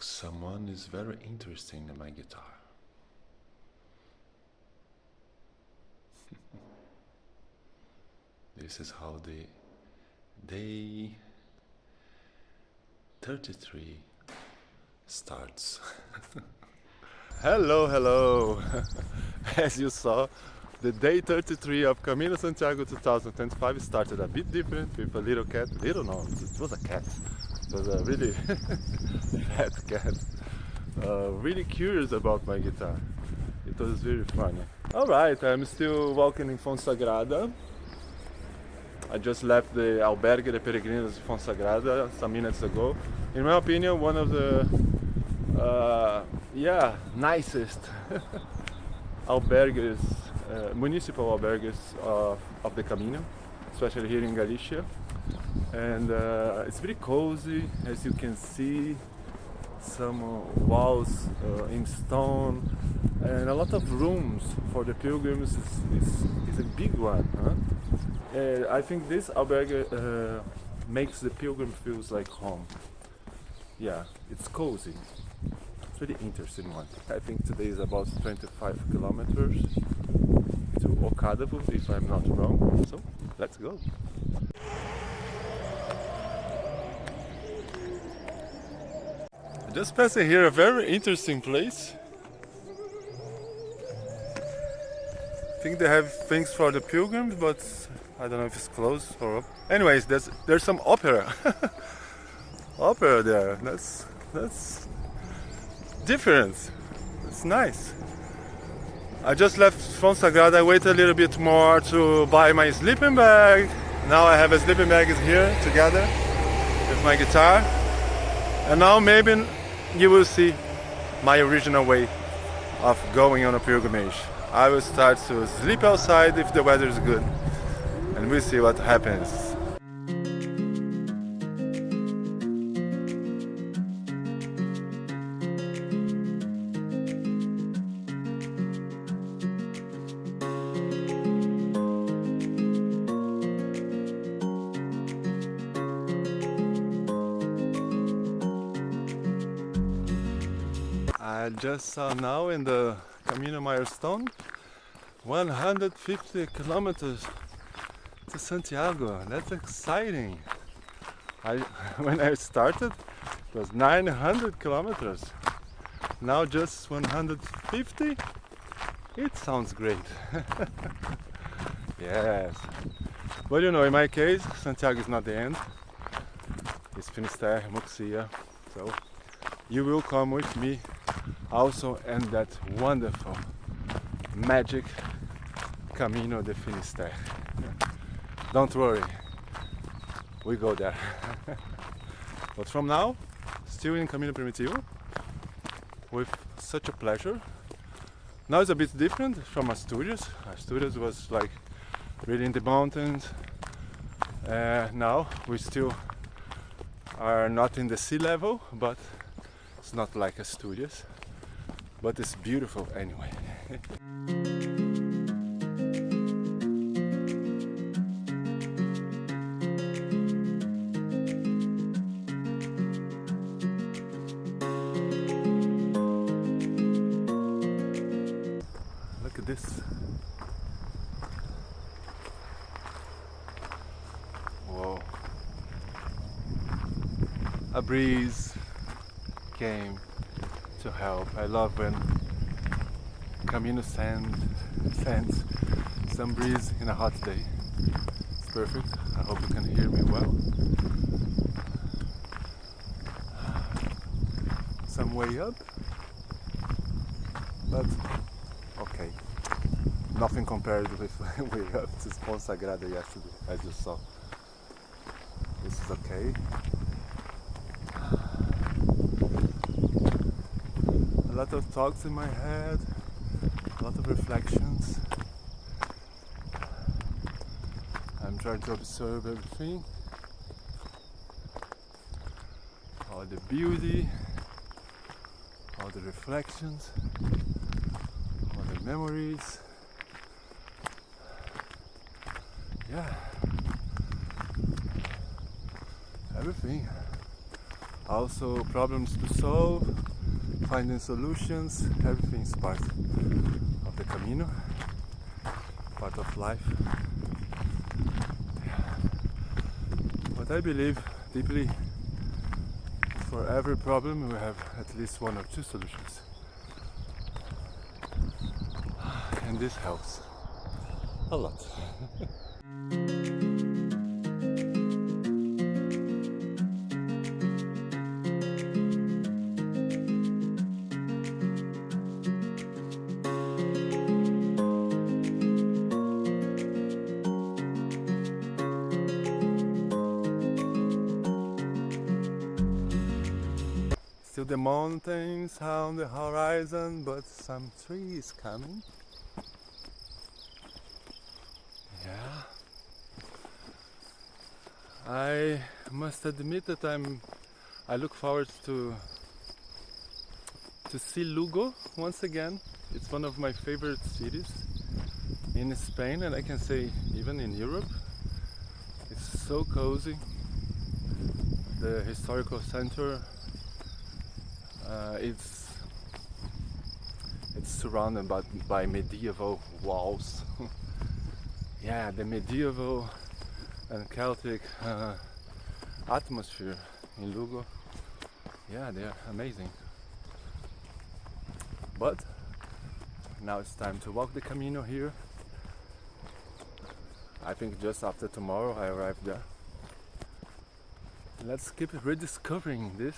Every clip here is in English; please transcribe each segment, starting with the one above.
Someone is very interested in my guitar. This is how the day 33 starts. Hello, hello! As you saw, the day 33 of Camino Santiago 2025 started a bit different with a little cat. Little no, it was a cat. It was a really fat cat. Really curious about my guitar. It was very funny. Alright, I'm still walking in Fonsagrada. I just left the Albergue de Peregrinos Fonsagrada some minutes ago. In my opinion, one of the nicest albergues, municipal albergues of the Camino, especially here in Galicia. And it's very cozy, as you can see. Some walls in stone and a lot of rooms for the pilgrims. Is a big one, huh? I think this albergue makes the pilgrim feels like home. Yeah, it's cozy. It's really interesting one. I think today is about 25 kilometers to Cádavo, if I'm not wrong. So let's go. Just passing here, a very interesting place. I think they have things for the pilgrims, but I don't know if it's closed or up. Anyways, there's some opera. Opera there. That's different. It's nice. I just left Fonsagrada. I waited a little bit more to buy my sleeping bag. Now I have a sleeping bag here together with my guitar. And now maybe you will see my original way of going on a pilgrimage. I will start to sleep outside if the weather is good, and we'll see what happens. I just saw now in the Camino milestone 150 kilometers to Santiago. That's exciting. When I started it was 900 kilometers. Now just 150. It sounds great. Yes. But you know, in my case, Santiago is not the end. It's Finisterre, Muxia. So you will come with me also in that wonderful, magic Camino de Finisterre. Don't worry, we go there. But from now, still in Camino Primitivo, with such a pleasure. Now it's a bit different from Asturias. Asturias was like really in the mountains. Now we still are not in the sea level, but it's not like Asturias. But it's beautiful anyway. Look at this. Whoa. A breeze came to help. I love when Camino sends some breeze in a hot day. It's perfect. I hope you can hear me well. Some way up, but okay. Nothing compared with way up to Fonsagrada yesterday, as you saw. This is okay. A lot of thoughts in my head, a lot of reflections. I'm trying to observe everything, all the beauty, all the reflections, all the memories. Yeah, everything. Also problems to solve, finding solutions, everything is part of the Camino, part of life. But I believe deeply for every problem we have at least one or two solutions. And this helps a lot. Still the mountains on the horizon, but some trees coming. Yeah. I must admit that I look forward to see Lugo once again. It's one of my favorite cities in Spain, and I can say even in Europe. It's so cozy. The historical center. It's surrounded by medieval walls. Yeah, the medieval and Celtic atmosphere in Lugo. Yeah, they are amazing. But now it's time to walk the Camino here. I think just after tomorrow I arrive there. Let's keep rediscovering this.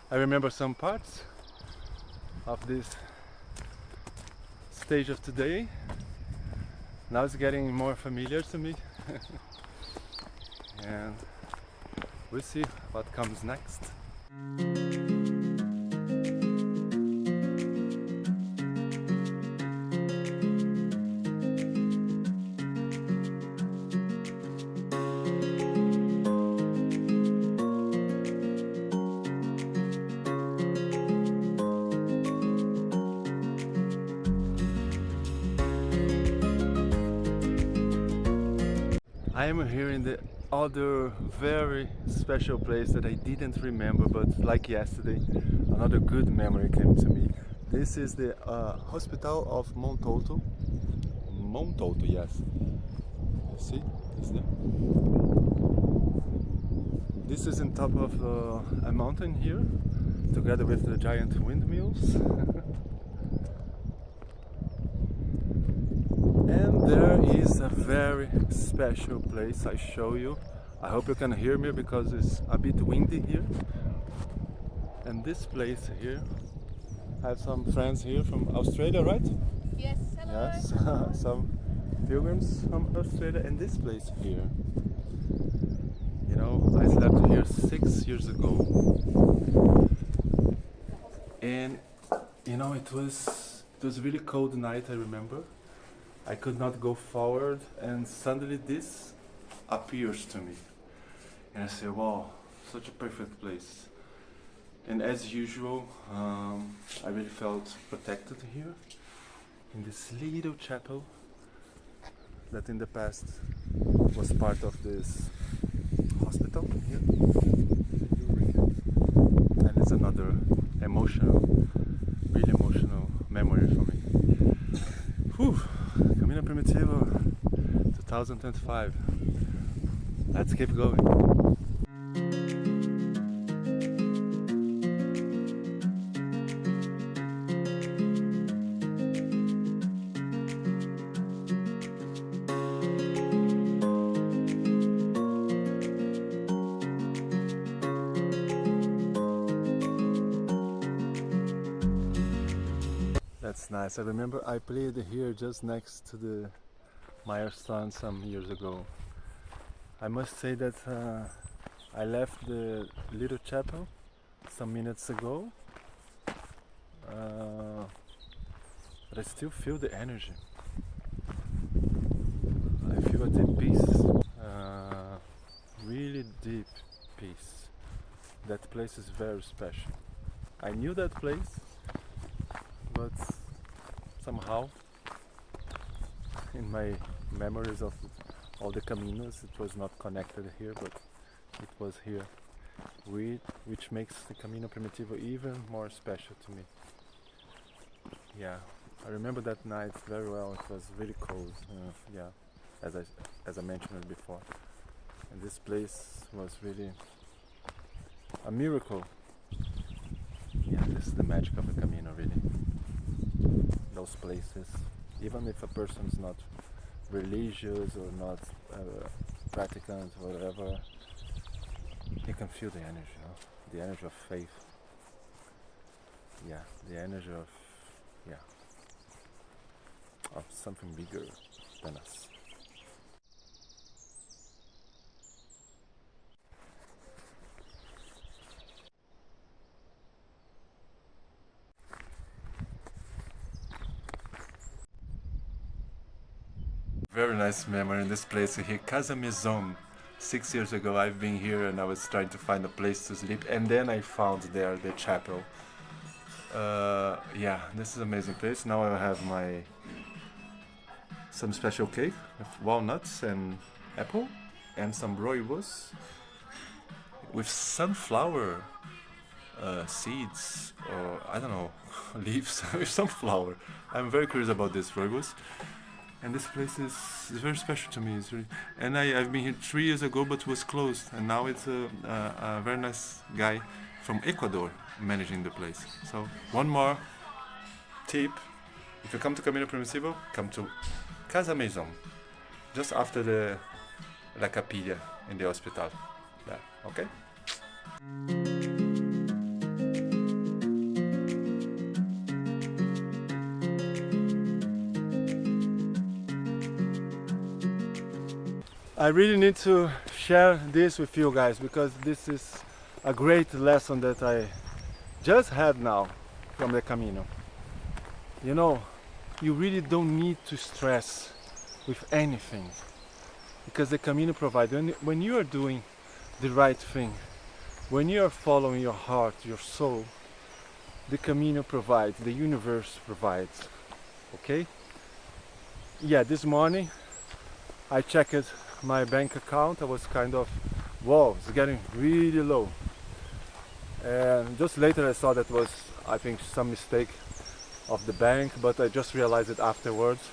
I remember some parts of this stage of today. Now it's getting more familiar to me. And we'll see what comes next. I am here in the other very special place that I didn't remember, but like yesterday, another good memory came to me. This is the Hospital of Montalto. Montalto, yes. You see? It's there. This is on top of a mountain here, together with the giant windmills. And there is a very special place I show you. I hope you can hear me because it's a bit windy here. And this place here, I have some friends here from Australia, right? Yes, hello. Yes, some pilgrims from Australia. And this place here, you know, I slept here 6 years ago. And you know, it was a really cold night, I remember. I could not go forward, and suddenly this appears to me. And I say, wow, such a perfect place. And as usual, I really felt protected here in this little chapel that in the past was part of this hospital here. And it's another really emotional memory for me. Whew. Camino Primitivo 2025. Let's keep going. That's nice. I remember I played here just next to the milestone some years ago. I must say that I left the little chapel some minutes ago, but I still feel the energy. I feel a deep peace, really deep peace. That place is very special. I knew that place, but somehow in my memories of all the caminos it was not connected here, but it was here which makes the Camino Primitivo even more special to me. Yeah, I remember that night very well. It was really cold. Yeah, as I mentioned before, and this place was really a miracle. Yeah, this is the magic of the Camino, really. Those places, even if a person's not religious or not practicant, whatever, you can feel the energy, you know? The energy of faith. Yeah, the energy of, yeah, of something bigger than us. Very nice memory in this place here, Casa Maison. 6 years ago I've been here and I was trying to find a place to sleep, and then I found there the chapel. Yeah, this is an amazing place. Now I have some special cake with walnuts and apple and some rooibos with sunflower seeds, or I don't know, leaves with some flour. I'm very curious about this rooibos. And this place is very special to me. It's really, and I've been here 3 years ago, but it was closed. And now it's a very nice guy from Ecuador managing the place. So one more tip: if you come to Camino Primitivo, come to Casa Maison, just after the La Capilla in the hospital. There, okay? I really need to share this with you guys, because this is a great lesson that I just had now from the Camino. You know, you really don't need to stress with anything, because the Camino provides. When you are doing the right thing, when you are following your heart, your soul, the Camino provides, the universe provides. Okay? Yeah, this morning I checked my bank account. I was kind of, whoa, it's getting really low. And just later I saw that was, I think, some mistake of the bank, but I just realized it afterwards.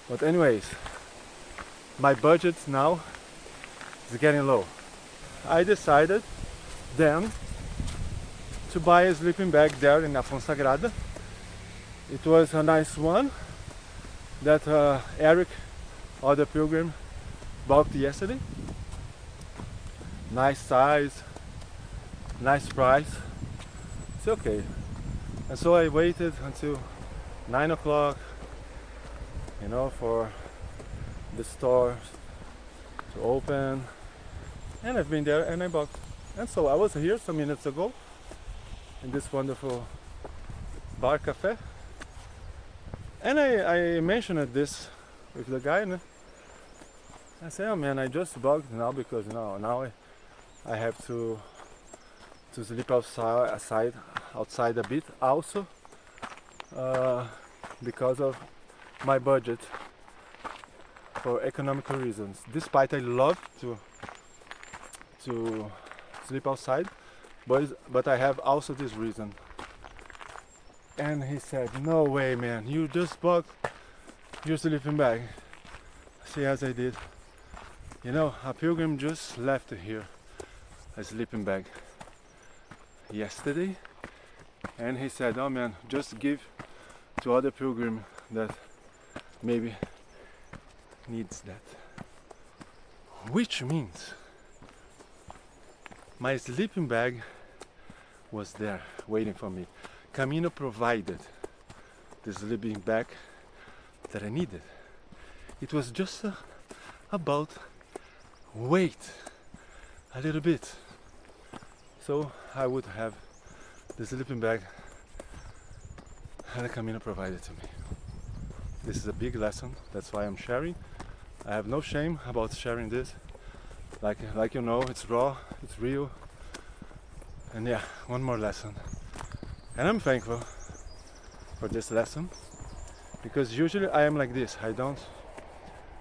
But anyways, my budget now is getting low. I decided then to buy a sleeping bag there in Fonsagrada. It was a nice one that Eric, other pilgrim, bought yesterday. Nice size, nice price. It's okay. And so I waited until 9 o'clock, you know, for the store to open. And I've been there and I bought. And so I was here some minutes ago in this wonderful bar cafe. And I mentioned this with the guy, and I say, oh man, I just bugged now because now I have to sleep outside a bit, also because of my budget, for economical reasons. Despite I love to sleep outside, but I have also this reason. And he said, no way, man, you just bought your sleeping bag. See, as I did. You know, a pilgrim just left here a sleeping bag yesterday, and he said, oh man, just give to other pilgrim that maybe needs that. Which means my sleeping bag was there waiting for me. Camino provided the sleeping bag that I needed. It was just about wait a little bit, so I would have the sleeping bag that the Camino provided to me. This is a big lesson, that's why I'm sharing. I have no shame about sharing this. Like you know, it's raw, it's real. And yeah, one more lesson. And I'm thankful for this lesson, because usually I am like this. I don't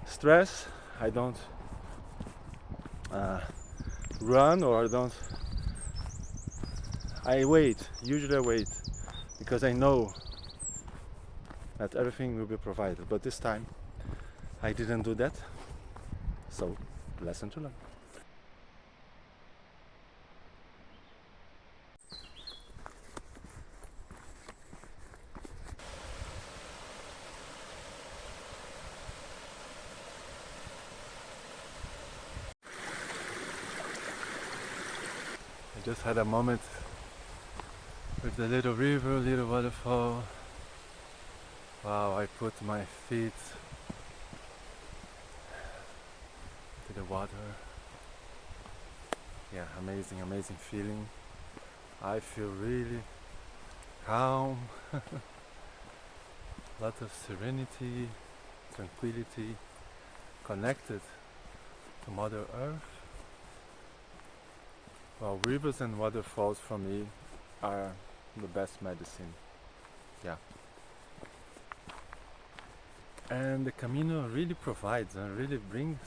stress, I don't run, or I don't I wait, usually I wait, because I know that everything will be provided, but this time I didn't do that, so lesson to learn. I just had a moment with the little river, little waterfall. Wow, I put my feet to the water. Yeah, amazing, amazing feeling. I feel really calm. Lot of serenity, tranquility, connected to Mother Earth. Well, rivers and waterfalls for me are the best medicine. Yeah. And the Camino really provides and really brings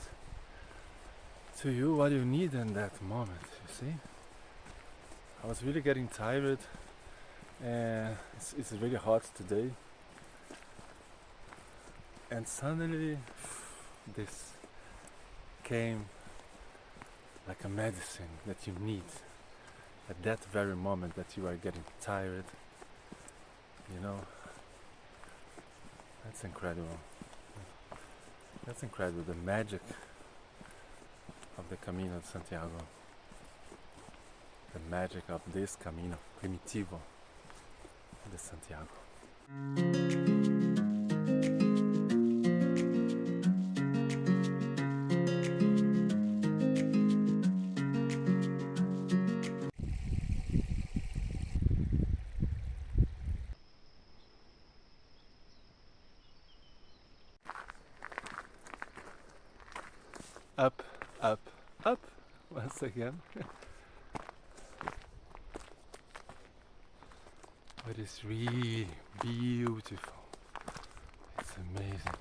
to you what you need in that moment, you see? I was really getting tired and it's really hot today. And suddenly this came like a medicine that you need at that very moment that you are getting tired, you know. That's incredible. That's incredible, the magic of the Camino de Santiago. The magic of this Camino Primitivo de Santiago. Up, up, up, once again. But it's really beautiful. It's amazing.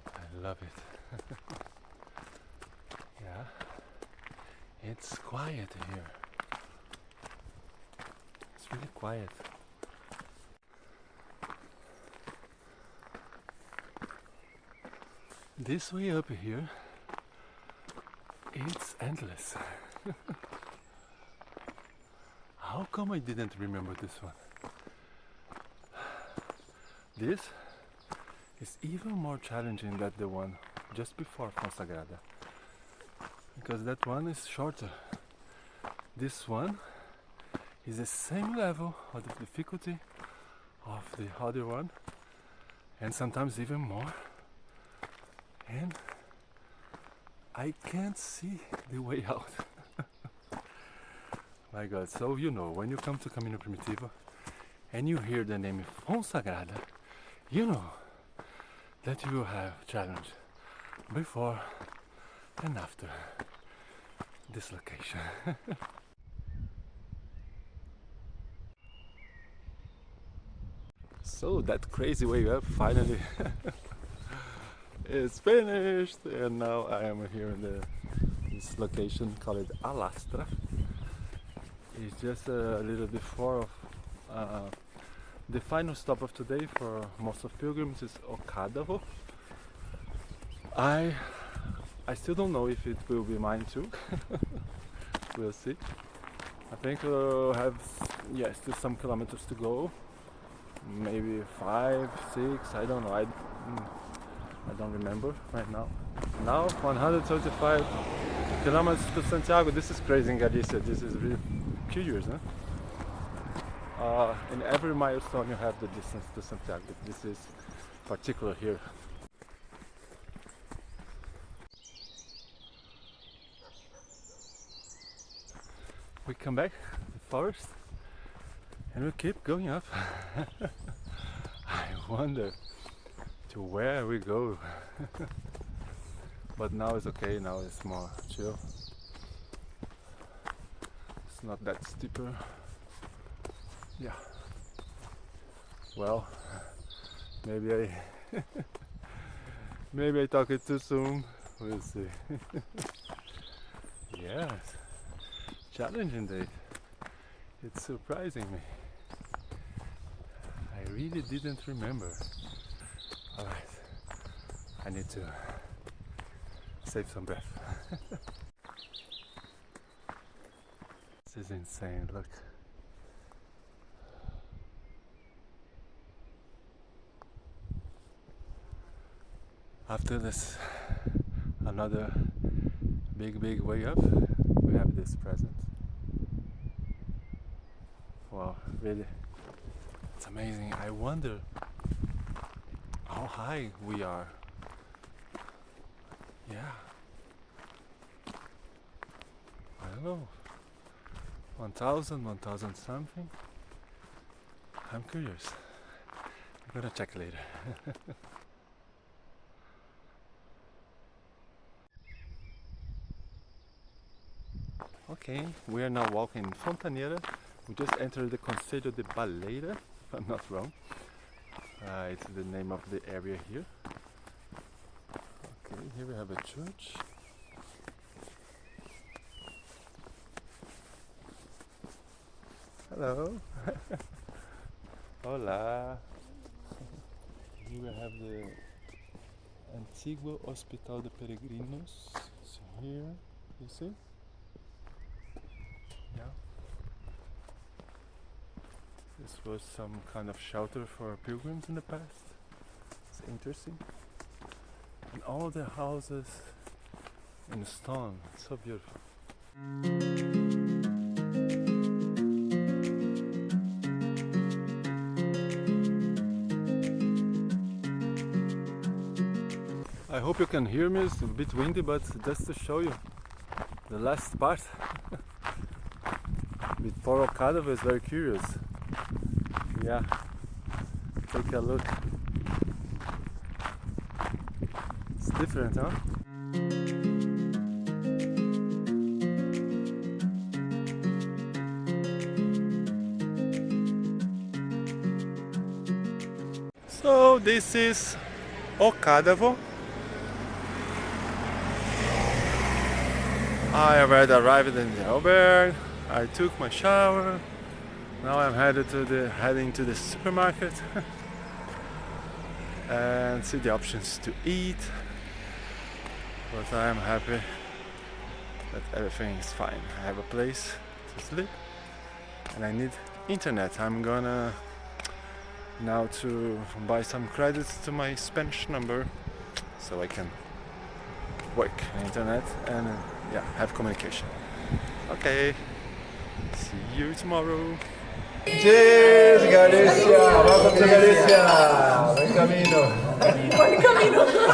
I love it. Yeah. It's quiet here. It's really quiet. This way up here, it's endless. How come I didn't remember this one? This is even more challenging than the one just before Fonsagrada, because that one is shorter. This one is the same level of the difficulty of the other one, and sometimes even more. And I can't see the way out. My God, so you know, when you come to Camino Primitivo and you hear the name Fonsagrada, you know that you will have challenge before and after this location. So that crazy way up finally is finished, and now I am here in this location called Alastra. It's just a little before of the final stop of today for most of pilgrims is Cádavo. I still don't know if it will be mine too. We'll see. I think we'll have still some kilometers to go. Maybe 5, 6, I don't know. I don't remember right now. Now 135 kilometers to Santiago. This is crazy in Galicia. This is really curious, huh? In every milestone you have the distance to Santiago. This is particular here. We come back to the forest and we keep going up. I wonder to where we go. But now it's okay, now it's more chill. It's not that steeper. Yeah. Well, maybe I talk it too soon. We'll see. Yes. Challenging day. It's surprising me. I really didn't remember. Alright, I need to save some breath. This is insane, look. After this, another big way up, we have this present. Wow, really, it's amazing. I wonder how high we are. Yeah, I don't know, 1,000 something. I'm curious. I'm gonna check later. Okay, we are now walking in Fontaneira. We just entered the Conselho de Baleira, if I'm not wrong. It's the name of the area here. Okay, here we have a church. Hello. Hola. Here we have the Antiguo Hospital de Peregrinos. So here, you see? Yeah. This was some kind of shelter for pilgrims in the past. It's interesting. And all the houses in stone. It's so beautiful. I hope you can hear me. It's a bit windy, but just to show you the last part. With Poro Cádavo is very curious. Yeah, take a look. It's different, huh? So this is O Cádavo. I already arrived in the albergue. I took my shower. Now I'm heading to the supermarket and see the options to eat. But I am happy that everything is fine. I have a place to sleep and I need internet. I'm gonna now to buy some credits to my Spanish number so I can work on internet and yeah, have communication. Okay. See you tomorrow. Cheers, Galicia! Welcome to Galicia! Buen camino! Buen camino!